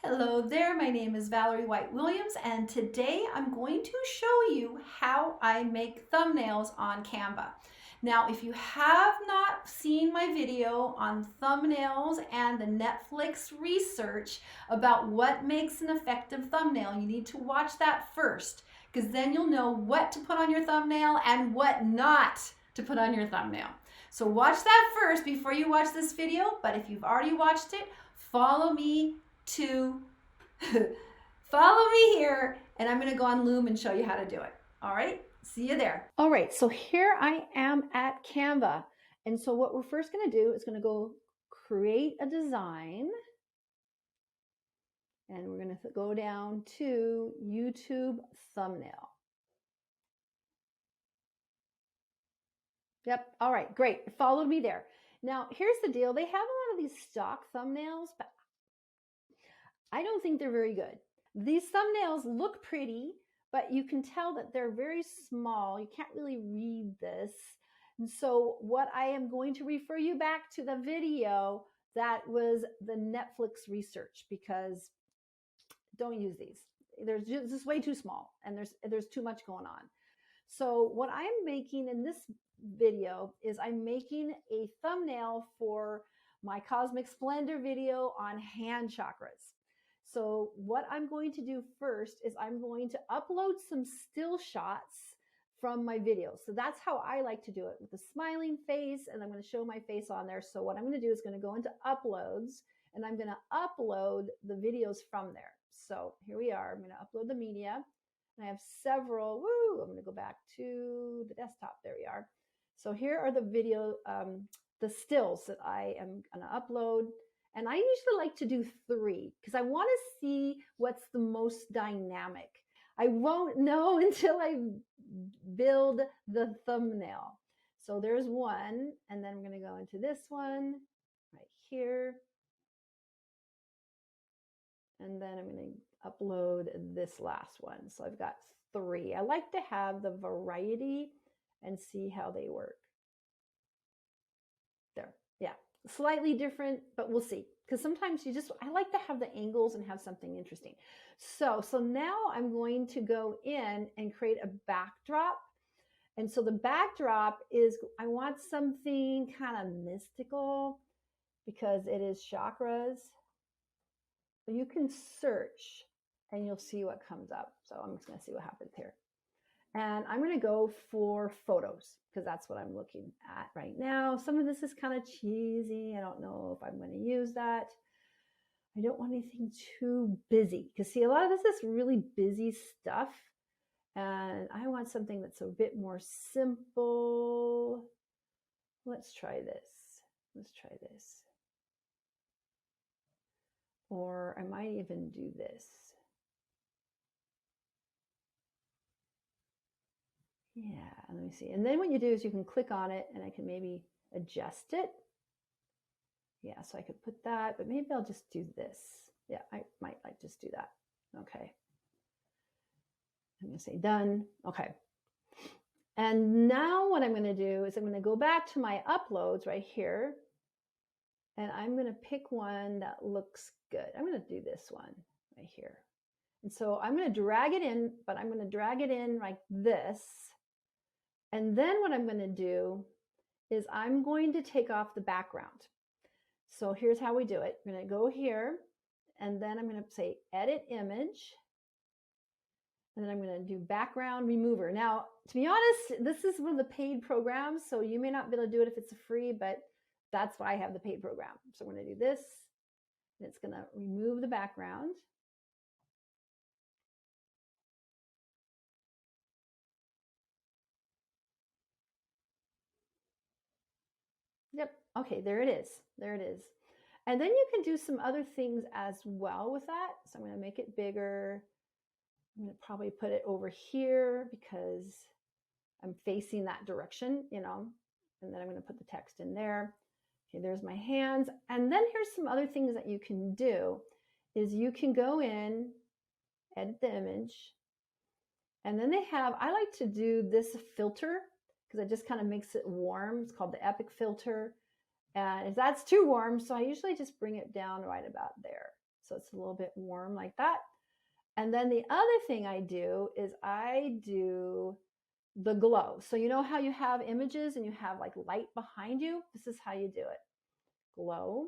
Hello there, my name is Valerie White-Williams, and today I'm going to show you how I make thumbnails on Canva. Now, if you have not seen my video on thumbnails and the Netflix research about what makes an effective thumbnail, you need to watch that first, because then you'll know what to put on your thumbnail and what not to put on your thumbnail. So watch that first before you watch this video, but if you've already watched it, follow me follow me here, and I'm going to go on Loom and show you how to do it. All right, see you there. All right, so here I am at Canva, and so what we're first going to do is going to go create a design, and we're going to go down to YouTube thumbnail. Yep, all right, great, followed me there. Now here's the deal, they have a lot of these stock thumbnails, but I don't think they're very good. These thumbnails look pretty, but you can tell that they're very small. You can't really read this. And so what I am going to refer you back to the video that was the Netflix research, because don't use these. They're just way too small, and there's too much going on. So what I'm making in this video is I'm making a thumbnail for my Cosmic Splendor video on hand chakras. So what I'm going to do first is I'm going to upload some still shots from my videos. So that's how I like to do it, with a smiling face, and I'm going to show my face on there. So what I'm going to do is going to go into uploads, and I'm going to upload the videos from there. So here we are. I'm going to upload the media, and I have several. Woo! I'm going to go back to the desktop. There we are. So here are the video, the stills that I am going to upload. And I usually like to do 3 because I want to see what's the most dynamic. I won't know until I build the thumbnail. So there's one, and then I'm going to go into this one right here. And then I'm going to upload this last one. So I've got 3. I like to have the variety and see how they work. There, yeah. Slightly different, but we'll see. Because sometimes I like to have the angles and have something interesting. So now I'm going to go in and create a backdrop. And so the backdrop is, I want something kind of mystical because it is chakras. You can search and you'll see what comes up. So I'm just going to see what happens here. And I'm going to go for photos because that's what I'm looking at right now. Some of this is kind of cheesy. I don't know if I'm going to use that. I don't want anything too busy because see, a lot of this is really busy stuff. And I want something that's a bit more simple. Let's try this. Let's try this. Or I might even do this. Yeah, let me see. And then what you do is you can click on it and I can maybe adjust it. Yeah, so I could put that, but maybe I'll just do this. Yeah, I might like just do that. Okay. I'm going to say done. Okay. And now what I'm going to do is I'm going to go back to my uploads right here. And I'm going to pick one that looks good. I'm going to do this one right here. And so I'm going to drag it in, but I'm going to drag it in like this. And then what I'm going to do is I'm going to take off the background. So here's how we do it. I'm going to go here, and then I'm going to say edit image. And then I'm going to do background remover. Now, to be honest, this is one of the paid programs, so you may not be able to do it if it's a free, but that's why I have the paid program. So I'm going to do this, and it's going to remove the background. Yep. Okay, there it is. There it is. And then you can do some other things as well with that. So I'm going to make it bigger. I'm going to probably put it over here because I'm facing that direction, you know, and then I'm going to put the text in there. Okay, there's my hands. And then here's some other things that you can do is you can go in, edit the image, and then they have, I like to do this filter because it just kind of makes it warm. It's called the Epic filter. And if that's too warm, so I usually just bring it down right about there. So it's a little bit warm like that. And then the other thing I do is I do the glow. So you know how you have images and you have like light behind you? This is how you do it. Glow.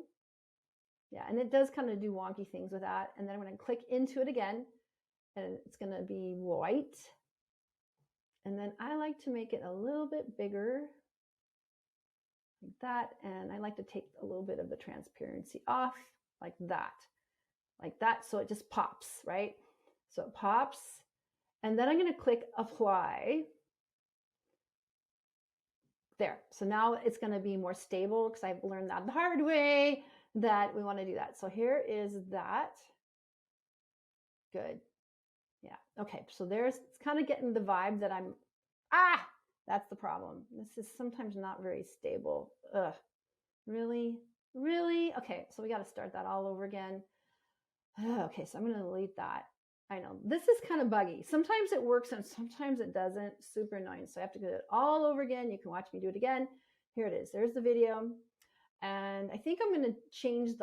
Yeah, and it does kind of do wonky things with that. And then I'm going to click into it again, and it's going to be white. And then I like to make it a little bit bigger, like that. And I like to take a little bit of the transparency off, like that, so it just pops, right? So it pops. And then I'm going to click apply. There. So now it's going to be more stable because I've learned that the hard way that we want to do that. So here is that. Good. Yeah. Okay. So it's kind of getting the vibe that that's the problem. This is sometimes not very stable. Ugh. Really? Really? Okay. So we got to start that all over again. Okay. So I'm going to delete that. I know this is kind of buggy. Sometimes it works and sometimes it doesn't. Super annoying. So I have to do it all over again. You can watch me do it again. Here it is. There's the video. And I think I'm going to change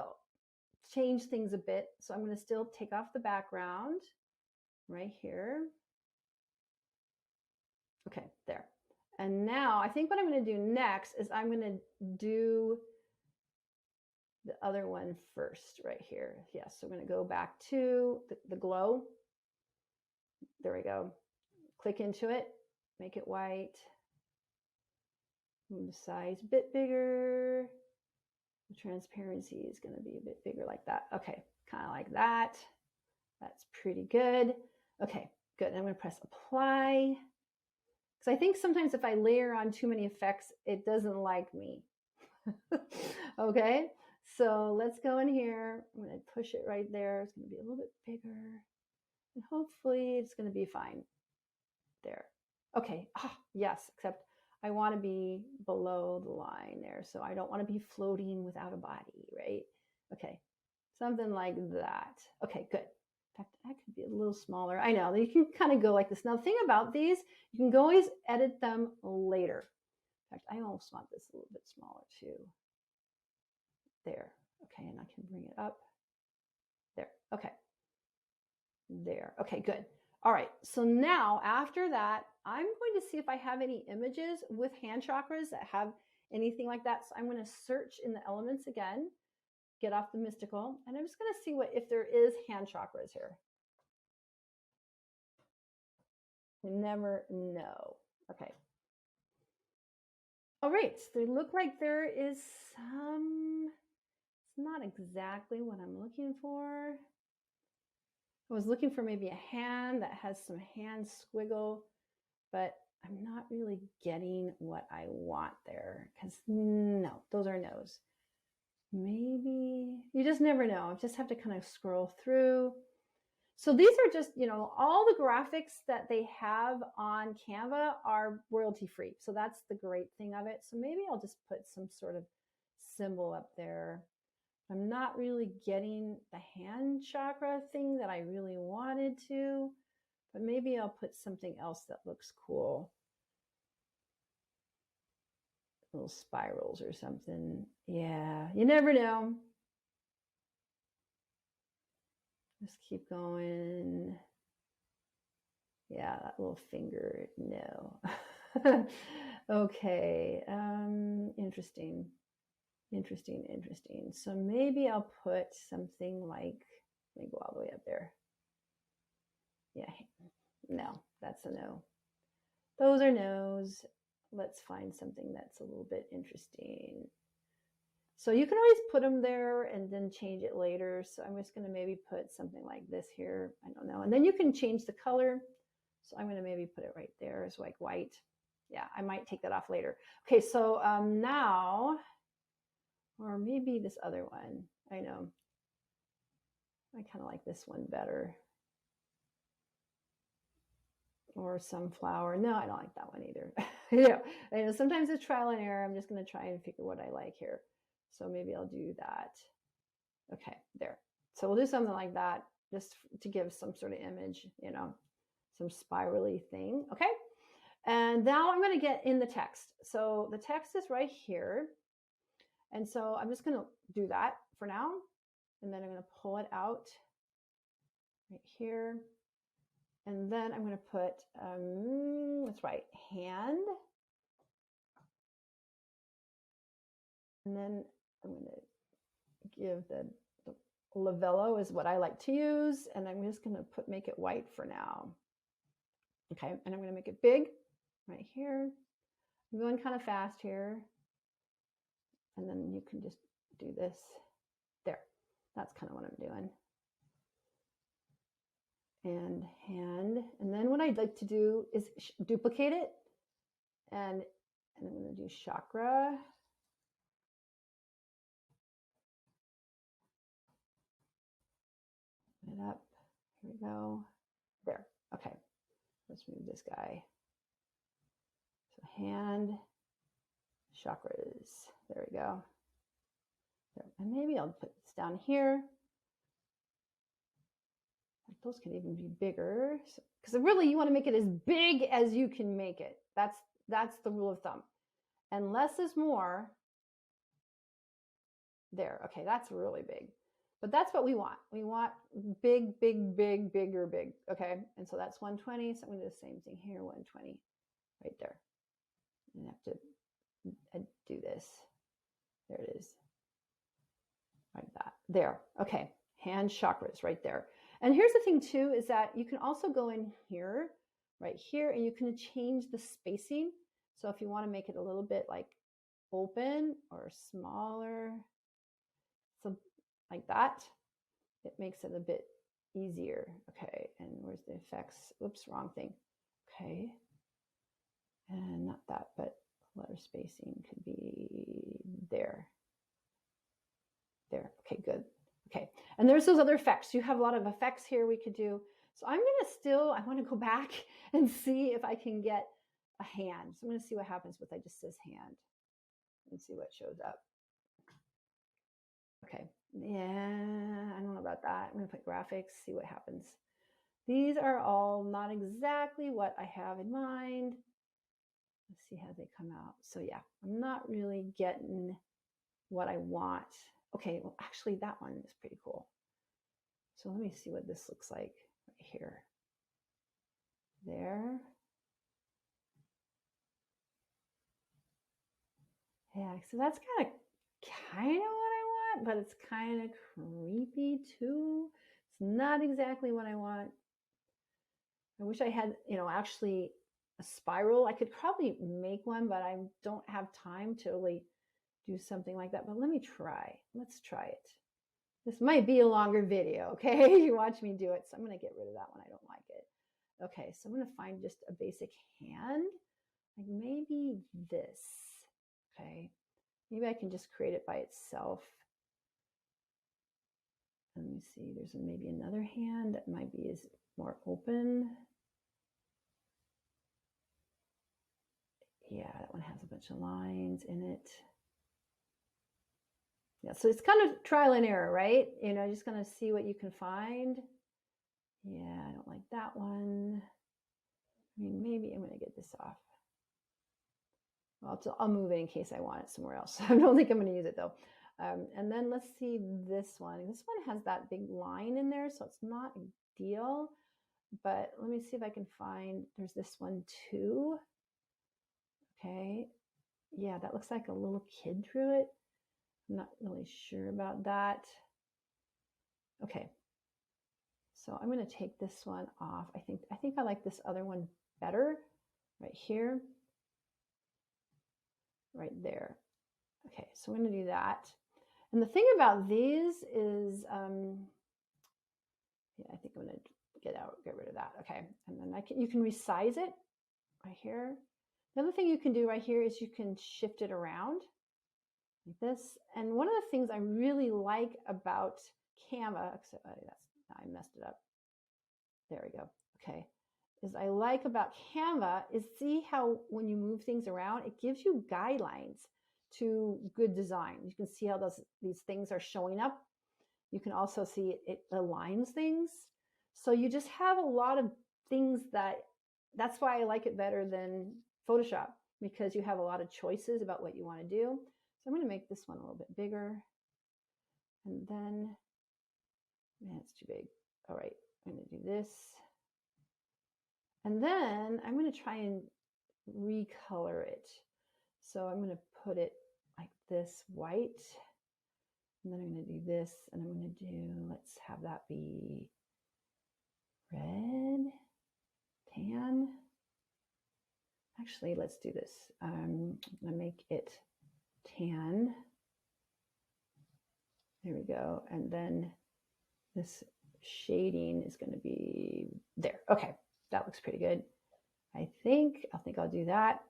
things a bit. So I'm going to still take off the background right here. Okay, there. And now I think what I'm going to do next is I'm going to do the other one first right here. Yes, so I'm going to go back to the glow. There we go. Click into it, make it white. Move the size a bit bigger. The transparency is going to be a bit bigger like that. Okay, kind of like that. That's pretty good. Okay, good. And I'm going to press apply. Because I think sometimes if I layer on too many effects, it doesn't like me. Okay, so let's go in here. I'm going to push it right there. It's going to be a little bit bigger. And hopefully it's going to be fine. There. Okay, yes, except I want to be below the line there. So I don't want to be floating without a body, right? Okay, something like that. Okay, good. In fact, that could be a little smaller. I know, you can kind of go like this. Now, the thing about these, you can always edit them later. In fact, I almost want this a little bit smaller too. There. Okay, and I can bring it up. There. Okay. There. Okay, good. All right. So now after that, I'm going to see if I have any images with hand chakras that have anything like that. So I'm going to search in the elements again, get off the mystical, and I'm just going to see if there is hand chakras here. You never know. Okay. All right. So they look like there is some, it's not exactly what I'm looking for. I was looking for maybe a hand that has some hand squiggle, but I'm not really getting what I want there because no, those are no's. Maybe, you just never know. I just have to kind of scroll through. So these are just, all the graphics that they have on Canva are royalty free. So that's the great thing of it. So maybe I'll just put some sort of symbol up there. I'm not really getting the hand chakra thing that I really wanted to, but maybe I'll put something else that looks cool. Little spirals or something. Yeah, you never know. Just keep going. Yeah, that little finger, no. Okay, interesting. Interesting. So maybe I'll put something like, let me go all the way up there. Yeah, no, that's a no. Those are no's. Let's find something that's a little bit interesting. So you can always put them there and then change it later. So I'm just going to maybe put something like this here. I don't know. And then you can change the color. So I'm going to maybe put it right there as like white. Yeah, I might take that off later. Okay, so now, or maybe this other one. I know. I kind of like this one better. Or sunflower. No, I don't like that one either. I know sometimes it's trial and error. I'm just going to try and figure what I like here. So maybe I'll do that. Okay, there. So we'll do something like that just to give some sort of image, some spirally thing. Okay. And now I'm going to get in the text. So the text is right here. And so I'm just going to do that for now. and then I'm going to pull it out right here. And then I'm going to put, that's right, hand. And then I'm going to give the Lavello is what I like to use. And I'm just going to make it white for now. Okay, and I'm going to make it big right here. I'm going kind of fast here. And then you can just do this there. That's kind of what I'm doing. And hand. And then what I'd like to do is duplicate it. And I'm going to do chakra. It up. Here we go. There. Okay. Let's move this guy. So hand, chakras. There we go. There. And maybe I'll put this down here. Like those can even be bigger. Because really you want to make it as big as you can make it. That's the rule of thumb. And less is more. There. Okay, that's really big. But that's what we want. We want big, big, big, bigger, big. Okay, and so that's 120. So I'm going to do the same thing here, 120, right there. And I have to do this. There it is. Like that. There. Okay, hand chakras right there. And here's the thing too, is that you can also go in here, right here, and you can change the spacing. So if you want to make it a little bit like open or smaller, so like that, it makes it a bit easier. Okay, and where's the effects? Oops, wrong thing. Okay, and not that, but letter spacing could be there. There, okay, good. Okay, and there's those other effects. You have a lot of effects here we could do. So I'm gonna I want to go back and see if I can get a hand. So I'm gonna see what happens with, I just says hand and see what shows up. Okay, yeah, I don't know about that. I'm gonna put graphics, see what happens. These are all not exactly what I have in mind. Let's see how they come out. So yeah, I'm not really getting what I want. Okay, well actually that one is pretty cool. So let me see what this looks like right here. There. Yeah, so that's kind of what I want, but it's kind of creepy too. It's not exactly what I want. I wish I had, actually a spiral. I could probably make one, but I don't have time to really do something like that. But let me try. Let's try it. This might be a longer video, okay? You watch me do it. So I'm going to get rid of that one. I don't like it. Okay, so I'm going to find just a basic hand. Like maybe this. Okay. Maybe I can just create it by itself. Let me see. There's maybe another hand that might be more open. Yeah, that one has a bunch of lines in it. Yeah, so it's kind of trial and error, right? Just gonna see what you can find. Yeah, I don't like that one. I mean, maybe I'm gonna get this off. Well, I'll move it in case I want it somewhere else. I don't think I'm gonna use it though. And then let's see this one. This one has that big line in there, so it's not ideal. But let me see if I can find, there's this one too. Okay, yeah, that looks like a little kid drew it. I'm not really sure about that. Okay, so I'm going to take this one off. I think I like this other one better, right here, right there. Okay, so I'm going to do that. And the thing about these is, yeah, I think I'm going to get rid of that. Okay, and then you can resize it right here. The other thing you can do right here is you can shift it around like this. And one of the things I really like about Canva, except I messed it up. There we go. Okay, is I like about Canva is see how when you move things around, it gives you guidelines to good design. You can see how these things are showing up. You can also see it aligns things. So you just have a lot of things that's why I like it better than Photoshop, because you have a lot of choices about what you want to do. So I'm going to make this one a little bit bigger. And then Man, it's too big. All right, I'm going to do this. And then I'm going to try and recolor it. So I'm going to put it like this, white. And then I'm going to do this, and I'm going to do, let's have that be red, tan. Actually, let's do this. I'm going to make it tan. There we go. And then this shading is going to be there. Okay, that looks pretty good. I think I'll do that.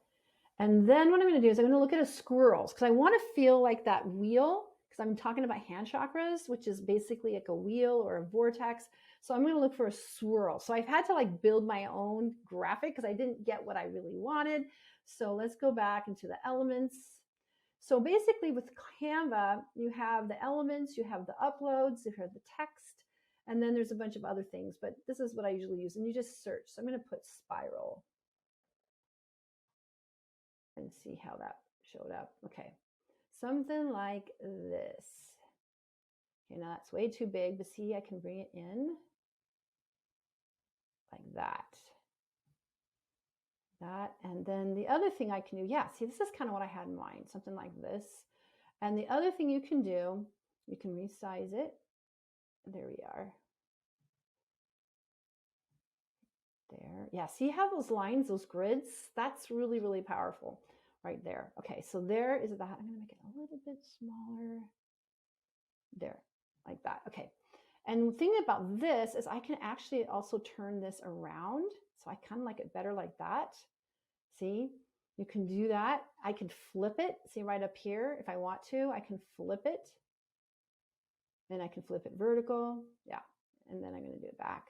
And then what I'm going to do is I'm going to look at a squirrels, because I want to feel like that wheel, because I'm talking about hand chakras, which is basically like a wheel or a vortex. So I'm going to look for a swirl. So I've had to like build my own graphic because I didn't get what I really wanted. So let's go back into the elements. So basically with Canva, you have the elements, you have the uploads, you have the text, and then there's a bunch of other things, but this is what I usually use. And you just search. So I'm going to put spiral and see how that showed up. Okay, something like this. Okay, now that's way too big, but see, I can bring it in like that. And then the other thing I can do, yeah, see, this is kind of what I had in mind, something like this. And the other thing you can do, you can resize it. There we are. There, yeah, see how those lines, those grids, that's really, really powerful right there. Okay, so there is that. I'm going to make it a little bit smaller. There, like that. Okay. And the thing about this is I can actually also turn this around. So I kind of like it better like that. See, you can do that. I can flip it. See right up here, if I want to, I can flip it. Then I can flip it vertical. Yeah. And then I'm going to do it back.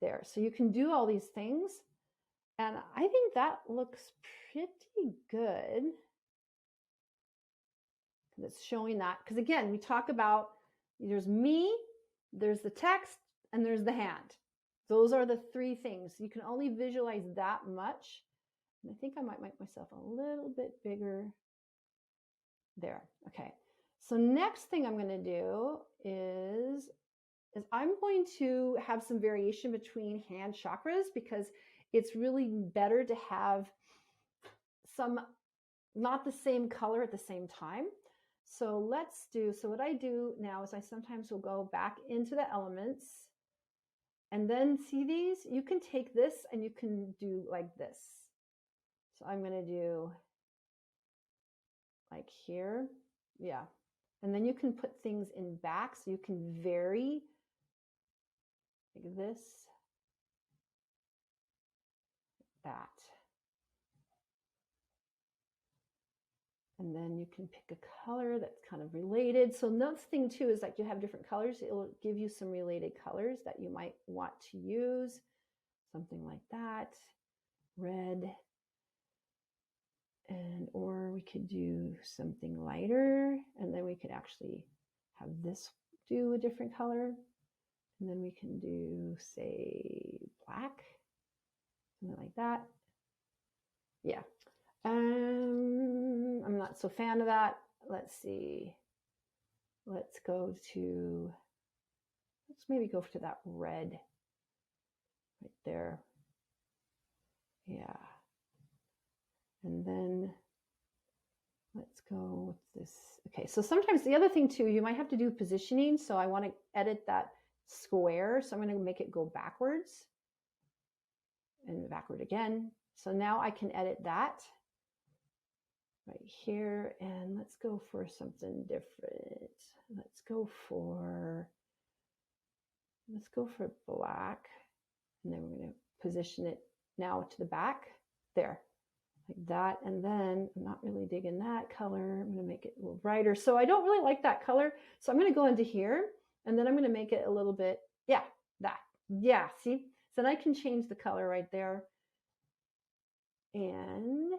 There. So you can do all these things. And I think that looks pretty good. It's showing that. Because again, we talk about there's me, there's the text, and there's the hand. Those are the three things. You can only visualize that much. And I think I might make myself a little bit bigger. There. Okay. So next thing I'm going to do is I'm going to have some variation between hand chakras, because it's really better to have some not the same color at the same time. So let's do, so what I do now is I sometimes will go back into the elements, and then see these, you can take this and you can do like this. So I'm going to do like here. Yeah. And then you can put things in back, so you can vary like this, that. And then you can pick a color that's kind of related. So another thing too is like you have different colors. It will give you some related colors that you might want to use. Something like that, red. And or we could do something lighter, and then we could actually have this do a different color. And then we can do, say, black, something like that. Yeah. I'm not so fan of that. Let's see. Let's go to, let's maybe go to that red right there. Yeah. And then let's go with this. Okay, so sometimes the other thing too, you might have to do positioning. So I want to edit that square. So I'm going to make it go backwards and backward again. So now I can edit that right here. And let's go for something different. Let's go for black. And then we're going to position it now to the back. There. Like that. And then I'm not really digging that color. I'm going to make it a little brighter. So I don't really like that color. So I'm going to go into here, and then I'm going to make it a little bit, yeah, that. Yeah, see? So then I can change the color right there. And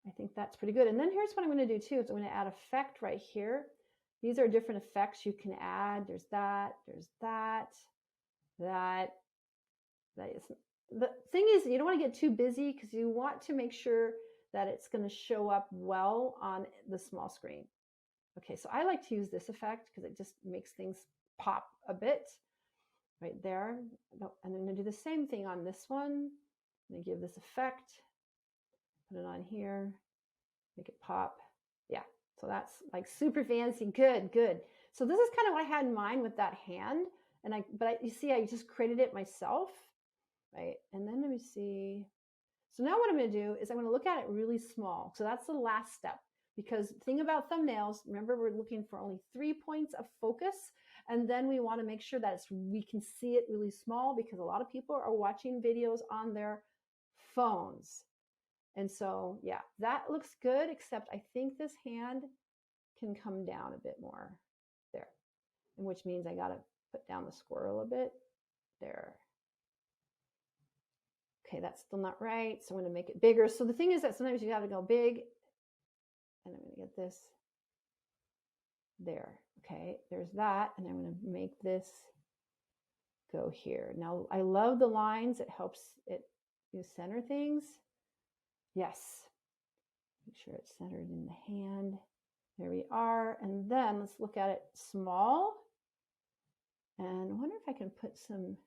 I think that's pretty good. And then here's what I'm going to do too, is I'm going to add effect right here. These are different effects you can add. There's that, that is. The thing is, you don't want to get too busy, because you want to make sure that it's going to show up well on the small screen. Okay, so I like to use this effect because it just makes things pop a bit right there. And I'm going to do the same thing on this one. I'm going to give this effect, put it on here, make it pop. Yeah, so that's like super fancy. Good, good. So this is kind of what I had in mind with that hand. And you see, I just created it myself, right? And then let me see. So now what I'm going to do is I'm going to look at it really small. So that's the last step, because the thing about thumbnails, remember, we're looking for only 3 points of focus. And then we want to make sure that we can see it really small, because a lot of people are watching videos on their phones. And so, yeah, that looks good, except I think this hand can come down a bit more there, and which means I got to put down the squirrel a bit there. Okay, that's still not right, so I'm going to make it bigger. So the thing is that sometimes you got to go big, and I'm going to get this there. Okay, there's that, and I'm going to make this go here. Now, I love the lines. It helps it center things. Yes, make sure it's centered in the hand. There we are. And then let's look at it small. And I wonder if I can put some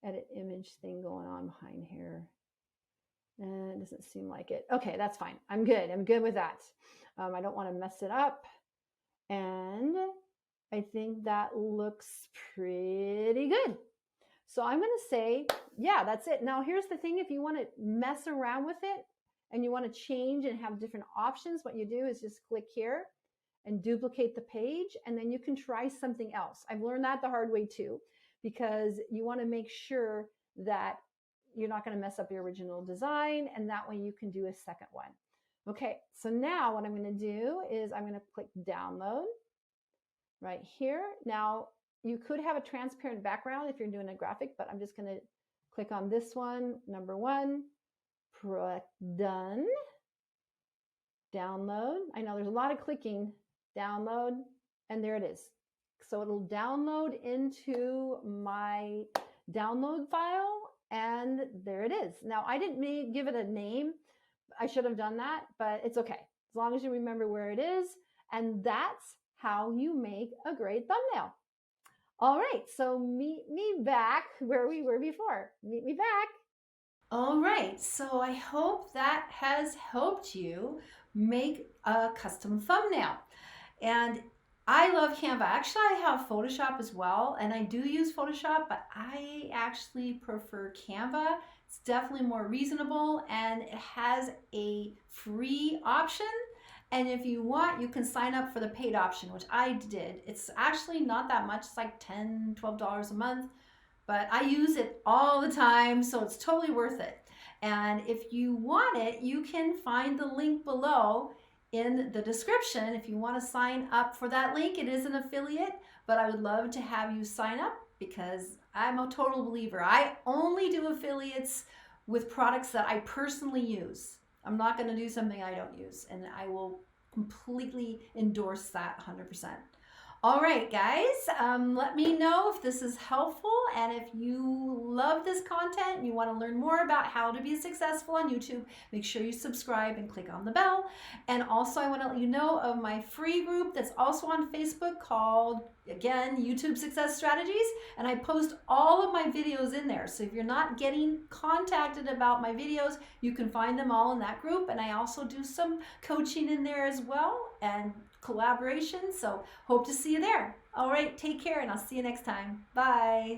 edit image thing going on behind here. And it doesn't seem like it. Okay, that's fine. I'm good. I'm good with that. I don't want to mess it up. And I think that looks pretty good. So I'm going to say, yeah, that's it. Now, here's the thing. If you want to mess around with it and you want to change and have different options, what you do is just click here and duplicate the page, and then you can try something else. I've learned that the hard way too, because you want to make sure that you're not going to mess up your original design, and that way you can do a second one. Okay, so now what I'm going to do is I'm going to click download right here. Now, you could have a transparent background if you're doing a graphic, but I'm just going to click on this one, number 1, done, download. I know there's a lot of clicking, download, and there it is. So it'll download into my download file, and there it is. Now, I didn't give it a name. I should have done that, but it's okay, as long as you remember where it is. And that's how you make a great thumbnail. All right, so meet me back where we were before. Meet me back. All right, so I hope that has helped you make a custom thumbnail. And I love Canva. Actually, I have Photoshop as well, and I do use Photoshop, but I actually prefer Canva. It's definitely more reasonable, and it has a free option. And if you want, you can sign up for the paid option, which I did. It's actually not that much. It's like $10, $12 a month, but I use it all the time, so it's totally worth it. And if you want it, you can find the link below in the description. If you want to sign up for that link, it is an affiliate, but I would love to have you sign up, because I'm a total believer. I only do affiliates with products that I personally use. I'm not going to do something I don't use, and I will completely endorse that 100%. All right, guys, let me know if this is helpful, and if you love this content and you want to learn more about how to be successful on YouTube, make sure you subscribe and click on the bell. And also, I want to let you know of my free group that's also on Facebook called, again, YouTube Success Strategies, and I post all of my videos in there. So if you're not getting contacted about my videos, you can find them all in that group, and I also do some coaching in there as well, and collaboration. So hope to see you there. All right, take care, and I'll see you next time. Bye.